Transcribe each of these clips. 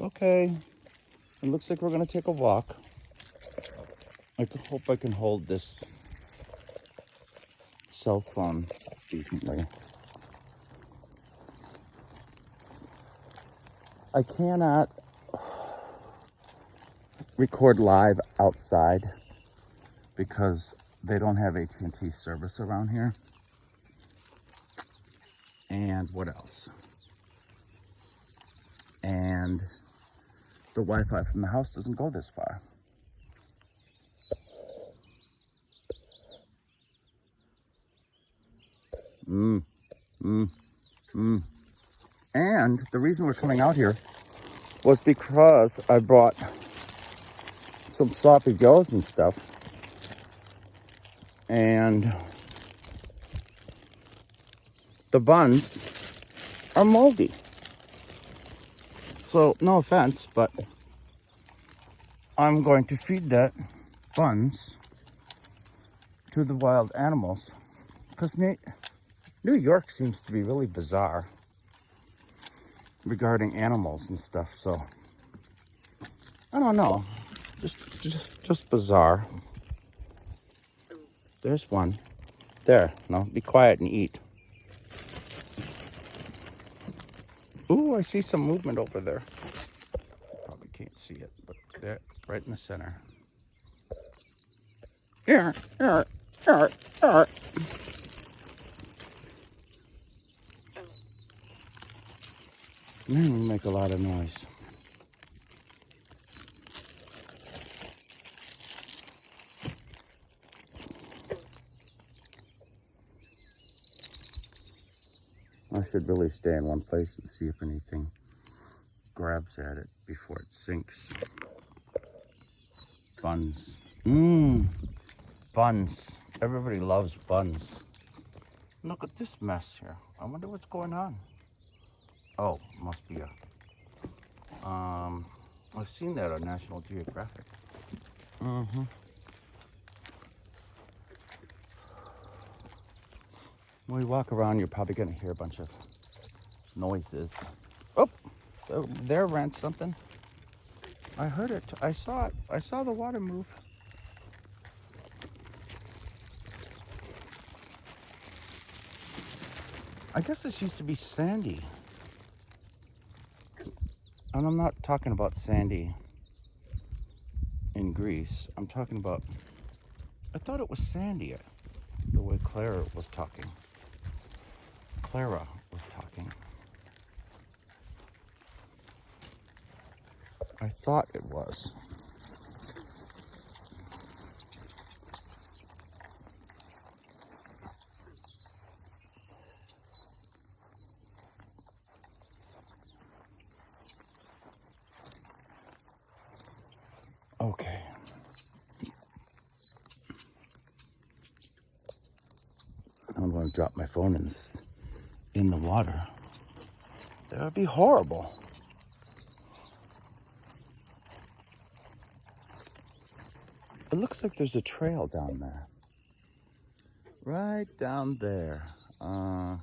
Okay, it looks like we're gonna take a walk. I hope I can hold this cell phone decently. I cannot record live outside because they don't have AT&T service around here. And what else? And the Wi-Fi from the house doesn't go this far. And the reason we're coming out here was because I brought some sloppy joes and stuff. And the buns are moldy. So no offense, but I'm going to feed that buns to the wild animals because New York seems to be really bizarre regarding animals and stuff. So I don't know, just bizarre. There's one there. No, be quiet and eat. Ooh, I see some movement over there. Probably can't see it, but there, right in the center. Here. Man, we make a lot of noise. I should really stay in one place and see if anything grabs at it before it sinks. Buns. Buns. Everybody loves buns. Look at this mess here. I wonder what's going on. Oh, must be a... I've seen that on National Geographic. When we walk around, you're probably going to hear a bunch of noises. Oh, there ran something. I heard it. I saw it. I saw the water move. I guess this used to be sandy. And I'm not talking about sandy in Greece. I'm talking about... I thought it was sandy, the way Clara was talking. I thought it was. Okay. I'm going to drop my phone in the water. That would be horrible. It looks like there's a trail down there. Right down there.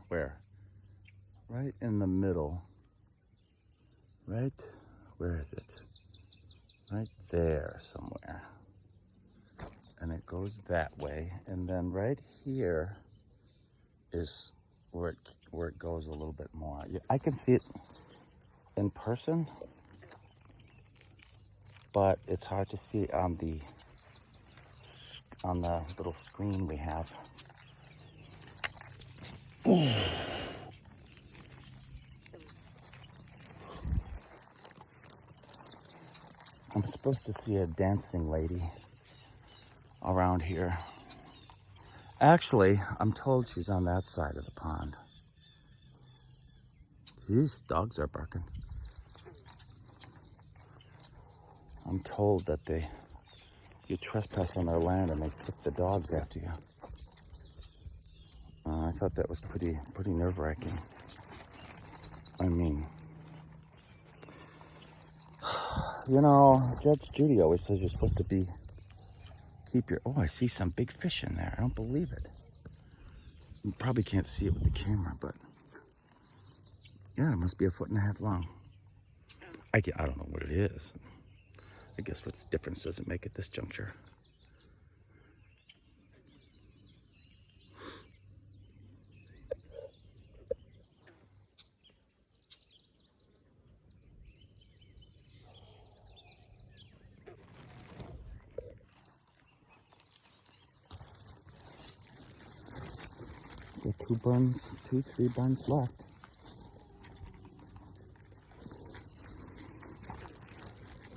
Where? Right in the middle. Right? Where is it? Right there somewhere. And it goes that way. And then right here is where it goes a little bit more. I can see it in person, but it's hard to see on the little screen we have. I'm supposed to see a dancing lady around here. Actually, I'm told she's on that side of the pond. These dogs are barking. I'm told that you trespass on their land and they sick the dogs after you. I thought that was pretty nerve-wracking. I mean, you know, Judge Judy always says you're supposed to keep your... Oh, I see some big fish in there. I don't believe it. You probably can't see it with the camera, but yeah, it must be 1.5 feet long. I don't know what it is. I guess what difference does it make at this juncture? Got 3 buns left.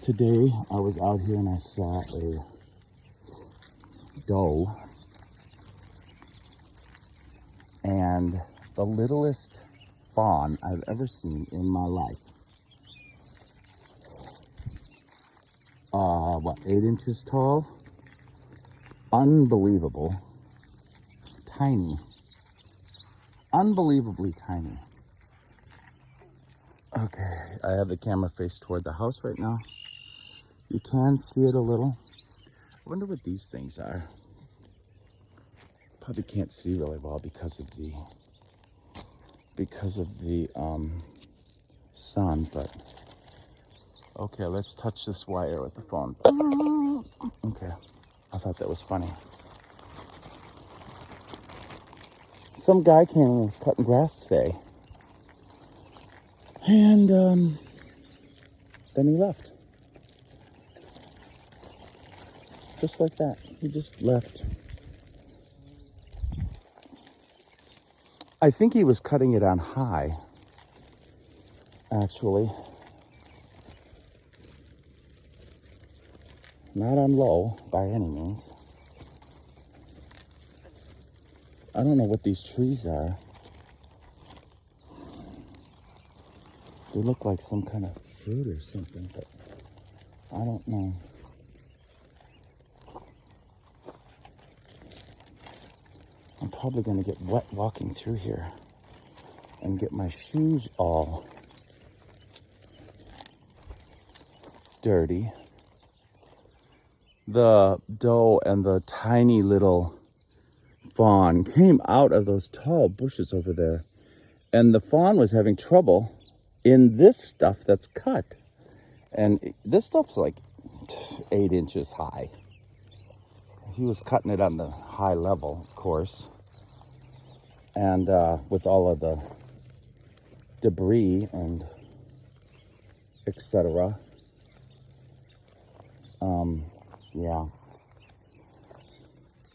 Today I was out here and I saw a doe and the littlest fawn I've ever seen in my life. 8 inches tall? Unbelievable. Tiny. Unbelievably tiny. Okay, I have the camera faced toward the house right now. You can see it a little. I wonder what these things are. Probably can't see really well because of the sun, but okay, let's touch this wire with the phone. Okay, I thought that was funny. Some guy came and was cutting grass today, and then he left. Just like that, he just left. I think he was cutting it on high, actually. Not on low, by any means. I don't know what these trees are. They look like some kind of fruit or something, but I don't know. I'm probably gonna get wet walking through here and get my shoes all dirty. The doe and the tiny little fawn came out of those tall bushes over there, and the fawn was having trouble in this stuff that's cut, and this stuff's like 8 inches high. He was cutting it on the high level, of course, and with all of the debris and etc. Yeah.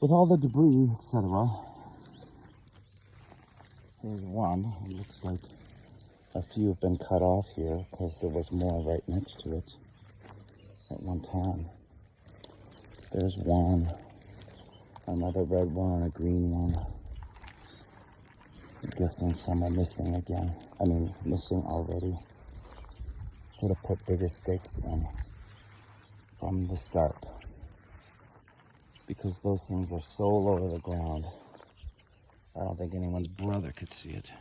With all the debris, etc. Here's one. It looks like a few have been cut off here because there was more right next to it at one time. There's one. Another red one, a green one. I'm guessing some are missing again. Missing already. Should have put bigger stakes in from the start, because those things are so low to the ground. I don't think anyone's brother could see it.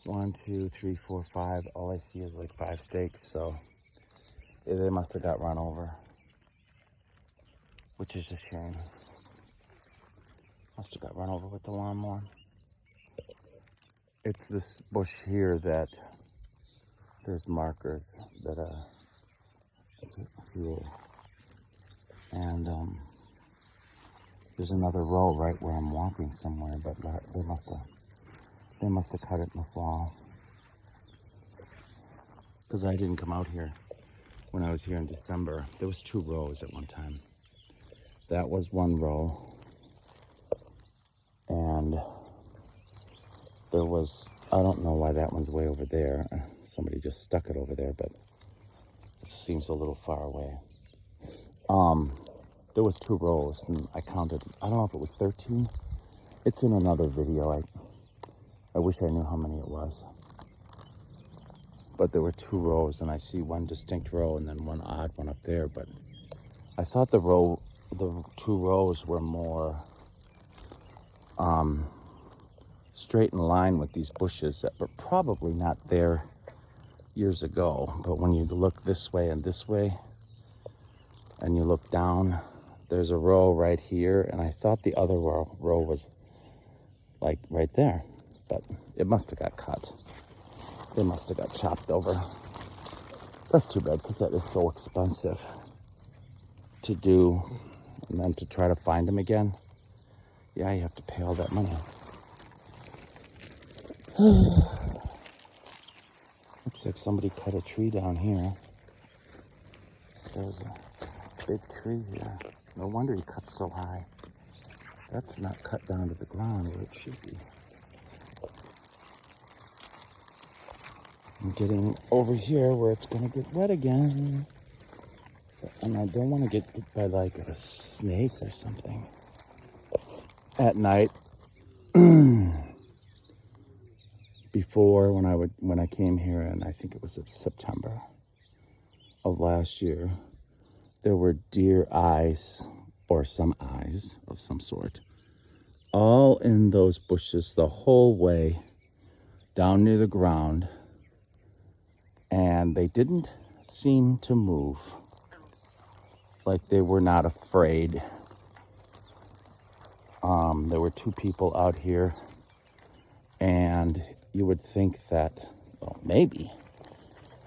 1, 2, 3, 4, 5. All I see is like 5 stakes, so they must have got run over, which is a shame. Must have got run over with the lawnmower. It's this bush here that there's markers that fuel. And there's another row right where I'm walking somewhere, but they must have cut it in the fall. Because I didn't come out here when I was here in December. There was 2 rows at one time. That was one row. And there was, I don't know why that one's way over there. Somebody just stuck it over there, but it seems a little far away. There was 2 rows, and I counted, I don't know if it was 13. It's in another video. I wish I knew how many it was. But there were 2 rows, and I see one distinct row and then one odd one up there. But I thought the 2 rows were more straight in line with these bushes that were probably not there years ago. But when you look this way and this way, and you look down, there's a row right here, and I thought the other row was like right there, but it must have got cut. They must have got chopped over. That's too bad, because that is so expensive to do. And then to try to find them again, yeah, you have to pay all that money. Looks like somebody cut a tree down here. There's a big tree here. No wonder he cuts so high. That's not cut down to the ground where it should be. I'm getting over here where it's gonna get wet again. And I don't want to get bit by like a snake or something. At night, before when I came here, and I think it was September of last year, there were deer eyes, or some eyes of some sort, all in those bushes the whole way down near the ground, and they didn't seem to move. Like they were not afraid. There were two people out here, and you would think that, well, maybe,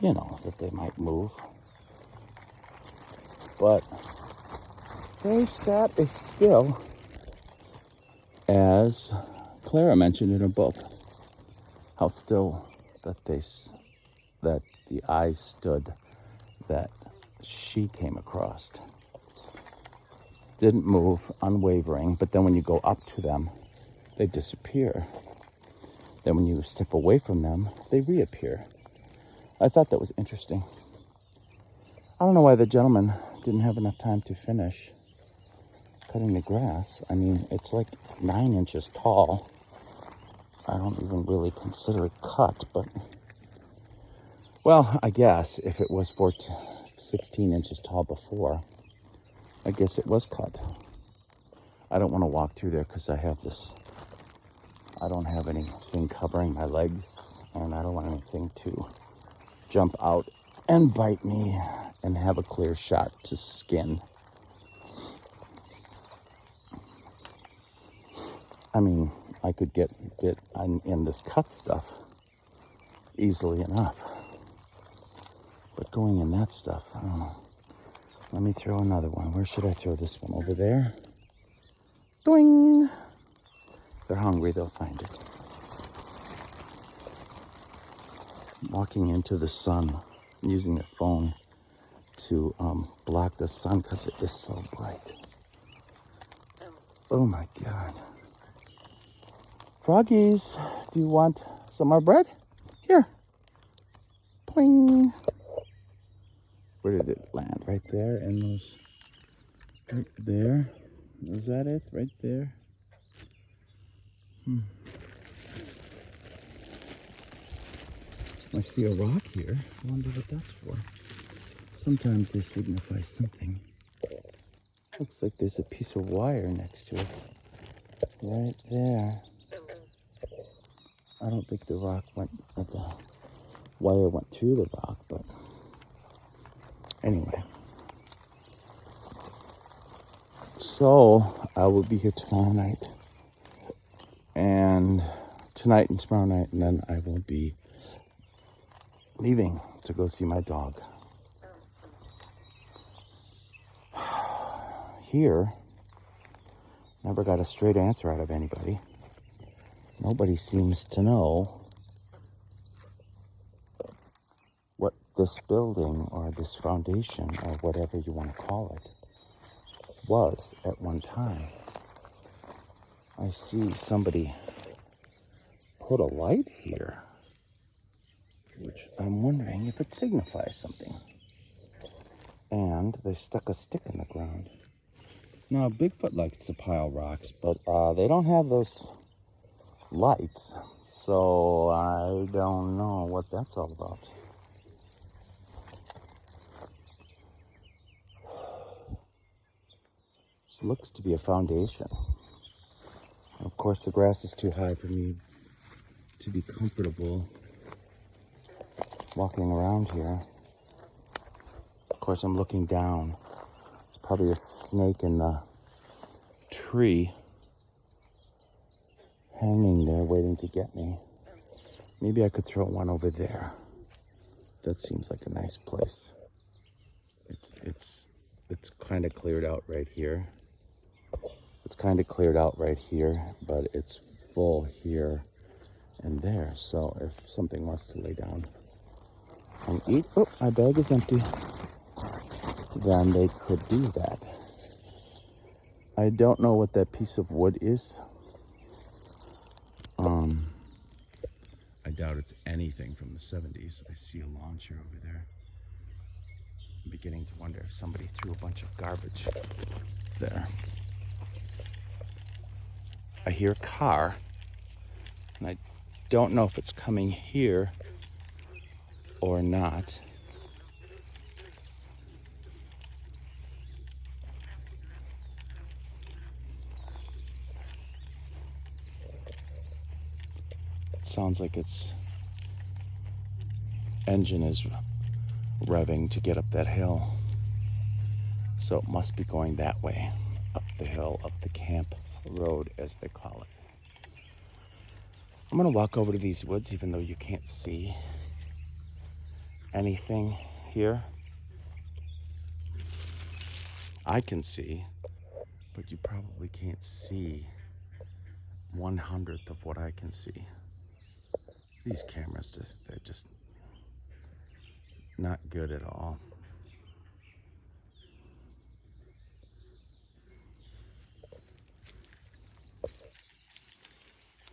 that they might move. But they sat as still as Clara mentioned in her book, how still that the eyes stood that she came across. Didn't move, unwavering, but then when you go up to them, they disappear. Then when you step away from them, they reappear. I thought that was interesting. I don't know why the gentleman didn't have enough time to finish cutting the grass. I mean, it's like 9 inches tall. I don't even really consider it cut, but, well, I guess if it was 16 inches tall before, I guess it was cut. I don't want to walk through there because I don't have anything covering my legs, and I don't want anything to jump out and bite me and have a clear shot to skin. I mean, I could get bit in this cut stuff easily enough, but going in that stuff, I don't know. Let me throw another one. Where should I throw this one? Over there? Doing. They're hungry, they'll find it. Walking into the sun, using the phone to block the sun because it is so bright. Oh my God. Froggies, do you want some more bread? Here. Poing. Where did it land? Right there in those, right there. Was that it? Right there? I see a rock here. I wonder what that's for. Sometimes they signify something. Looks like there's a piece of wire next to it. Right there. I don't think the wire went through the rock, but anyway. So I will be here tomorrow night. And tonight and tomorrow night, and then I will be leaving to go see my dog. Here, never got a straight answer out of anybody. Nobody seems to know what this building or this foundation or whatever you want to call it was at one time. I see somebody put a light here, which I'm wondering if it signifies something. And they stuck a stick in the ground. Now, Bigfoot likes to pile rocks, but they don't have those lights, so I don't know what that's all about. This looks to be a foundation. Of course, the grass is too high for me to be comfortable walking around here. Of course, I'm looking down. There's probably a snake in the tree hanging there waiting to get me. Maybe I could throw one over there. That seems like a nice place. It's kind of cleared out right here. It's kind of cleared out right here, but it's full here and there. So if something wants to lay down and eat, oh, my bag is empty, then they could do that. I don't know what that piece of wood is. I doubt it's anything from the 70s. I see a lawn chair over there. I'm beginning to wonder if somebody threw a bunch of garbage there. I hear a car, and I don't know if it's coming here or not. It sounds like its engine is revving to get up that hill. So it must be going that way, up the hill, up the camp road, as they call it. I'm gonna walk over to these woods, even though you can't see anything here. I can see, but you probably can't see 1/100th of what I can see. These cameras, they're just not good at all.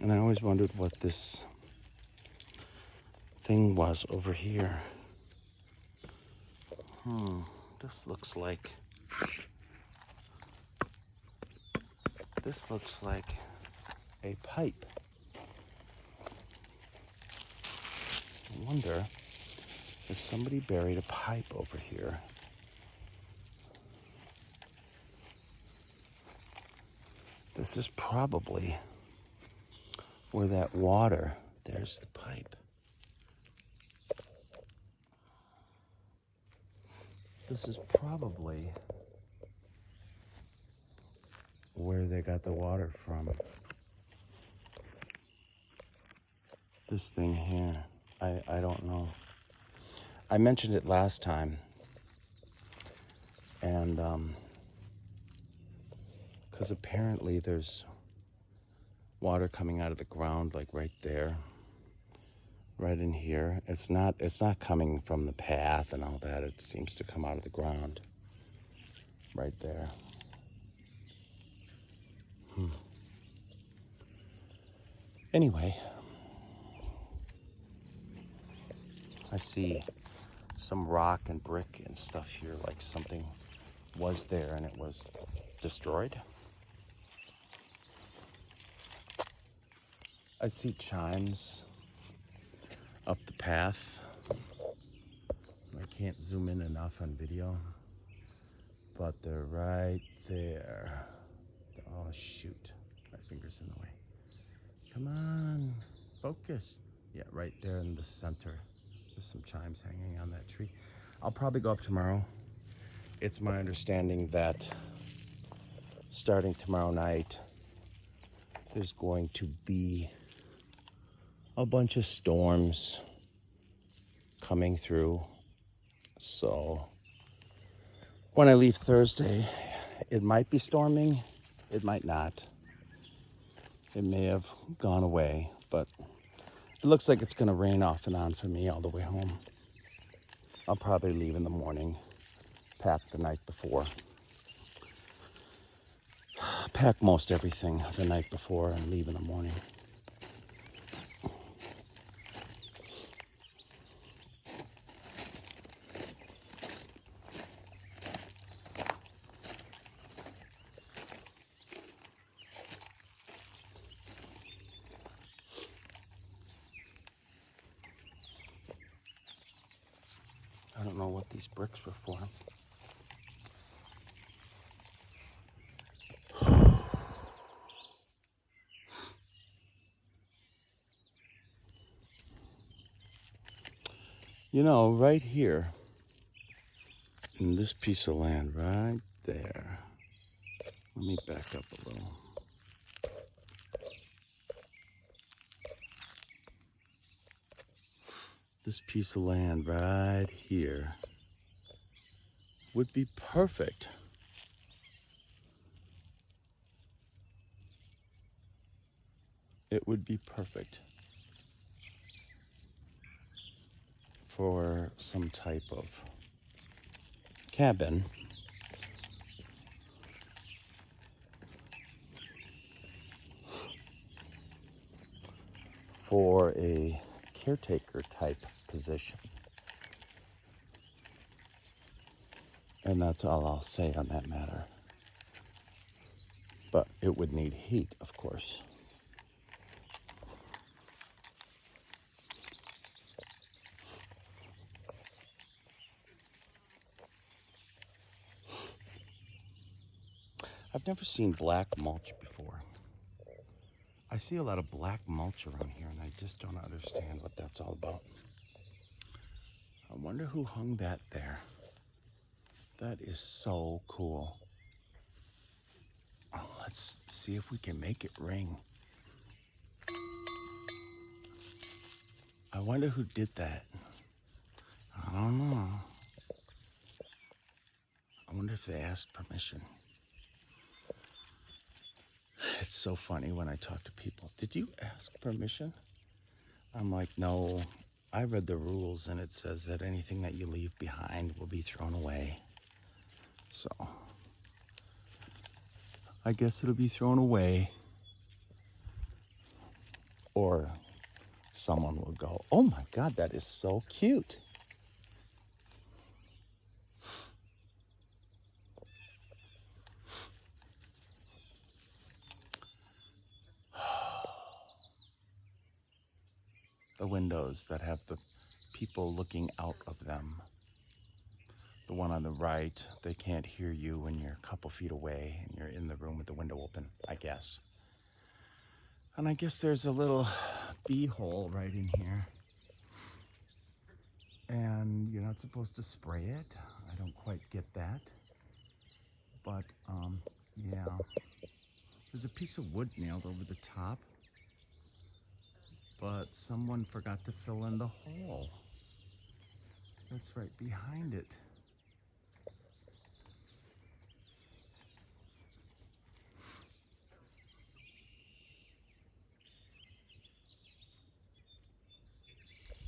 And I always wondered what this thing was over here. This looks like a pipe. I wonder if somebody buried a pipe over here. This is probably where that water, there's the pipe. This is probably where they got the water from. This thing here, I don't know. I mentioned it last time, and because apparently there's water coming out of the ground, like right there, right in here. It's not coming from the path and all that. It seems to come out of the ground right there. Anyway, I see some rock and brick and stuff here, like something was there and it was destroyed. I see chimes up the path. I can't zoom in enough on video, but they're right there. Oh shoot, my finger's in the way. Come on, focus. Yeah, right there in the center. There's some chimes hanging on that tree. I'll probably go up tomorrow. It's my understanding that starting tomorrow night, there's going to be a bunch of storms coming through. So when I leave Thursday, it might be storming, it might not. It may have gone away, but it looks like it's gonna rain off and on for me all the way home. I'll probably leave in the morning, pack the night before. Pack most everything the night before and leave in the morning. I don't know what these bricks were for. You know, right here, in this piece of land right there, let me back up a little. This piece of land right here would be perfect it would be perfect for some type of cabin. For a caretaker type position. And that's all I'll say on that matter. But it would need heat, of course. I've never seen black mulch before. I see a lot of black mulch around here, and I just don't understand what that's all about. I wonder who hung that there. That is so cool. Oh, let's see if we can make it ring. I wonder who did that. I don't know. I wonder if they asked permission. It's so funny when I talk to people. Did you ask permission? I'm like, no, I read the rules and it says that anything that you leave behind will be thrown away. So I guess it'll be thrown away. Or someone will go, oh my God, that is so cute. The windows that have the people looking out of them. The one on the right, they can't hear you when you're a couple feet away and you're in the room with the window open, I guess. And I guess there's a little bee hole right in here. And you're not supposed to spray it. I don't quite get that. But, yeah. There's a piece of wood nailed over the top. But someone forgot to fill in the hole. That's right behind it.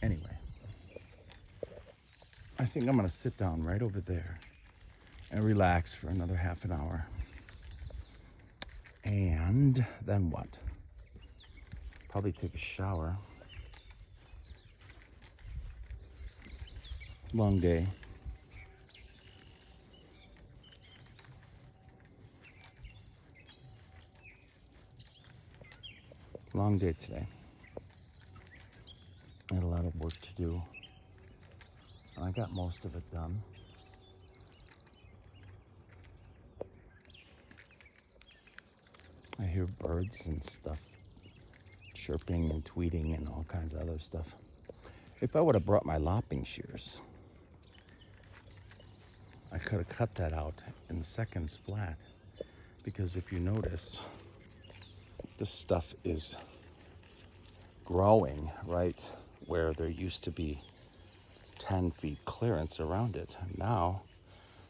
Anyway, I think I'm gonna sit down right over there and relax for another half an hour. And then what? Probably take a shower. Long day. Long day today. I had a lot of work to do. I got most of it done. I hear birds and stuff chirping and tweeting and all kinds of other stuff. If I would have brought my lopping shears, I could have cut that out in seconds flat. Because if you notice, this stuff is growing right where there used to be 10 feet clearance around it. Now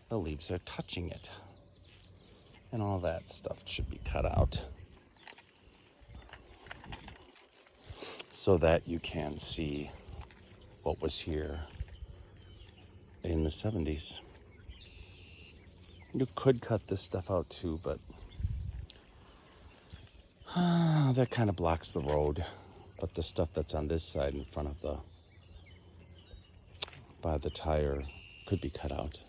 the leaves are touching it. And all that stuff should be cut out so that you can see what was here in the 70s. You could cut this stuff out too, but that kind of blocks the road. But the stuff that's on this side in front of by the tire could be cut out.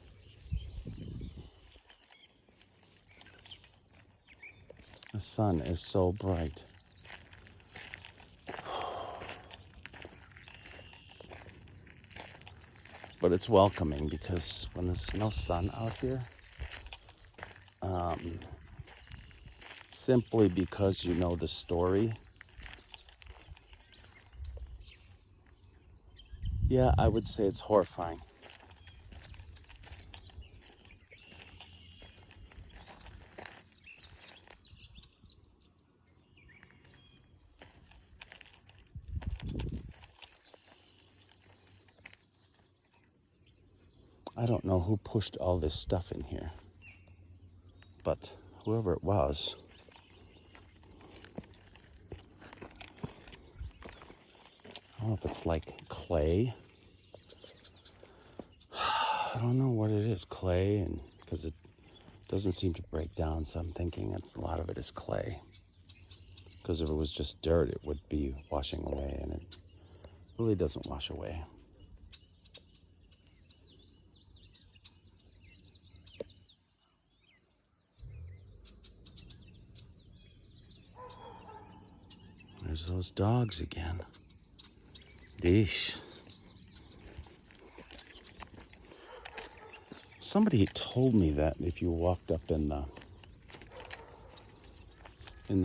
The sun is so bright. But it's welcoming because when there's no sun out here, simply because you know the story, yeah, I would say it's horrifying. I don't know who pushed all this stuff in here, but whoever it was, I don't know if it's like clay. I don't know what it is, clay, and because it doesn't seem to break down, so I'm thinking a lot of it is clay. Because if it was just dirt, it would be washing away, and it really doesn't wash away. There's those dogs again. Deesh. Somebody told me that if you walked up in the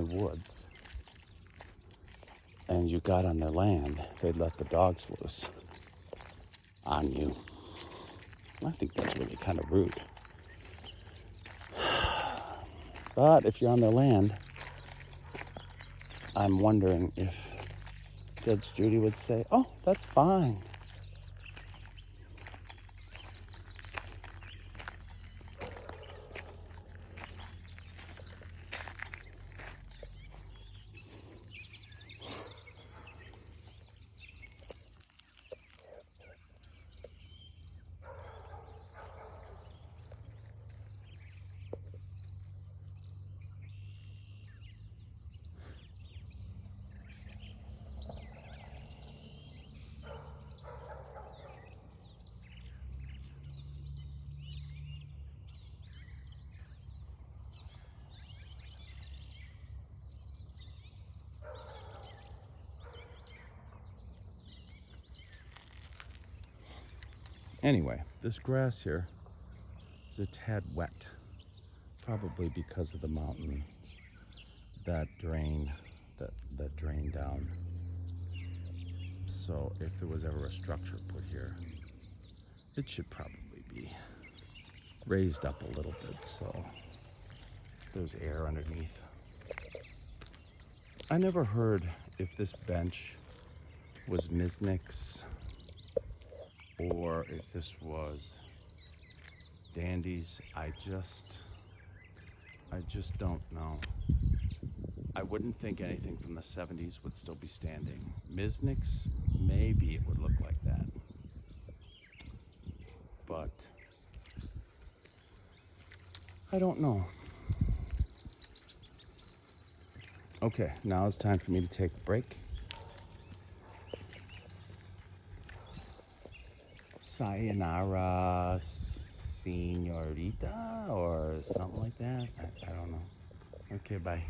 woods and you got on their land, they'd let the dogs loose on you. I think that's really kind of rude. But if you're on their land, I'm wondering if Judge Judy would say, "Oh, that's fine." Anyway, this grass here is a tad wet, probably because of the mountains that drain down. So if there was ever a structure put here, it should probably be raised up a little bit so there's air underneath. I never heard if this bench was Misnick's or if this was Dandy's. I just don't know. I wouldn't think anything from the 70s would still be standing. Misnick's, maybe it would look like that. But I don't know. Okay, now it's time for me to take a break. Sayonara, señorita, or something like that. I don't know. Okay, bye.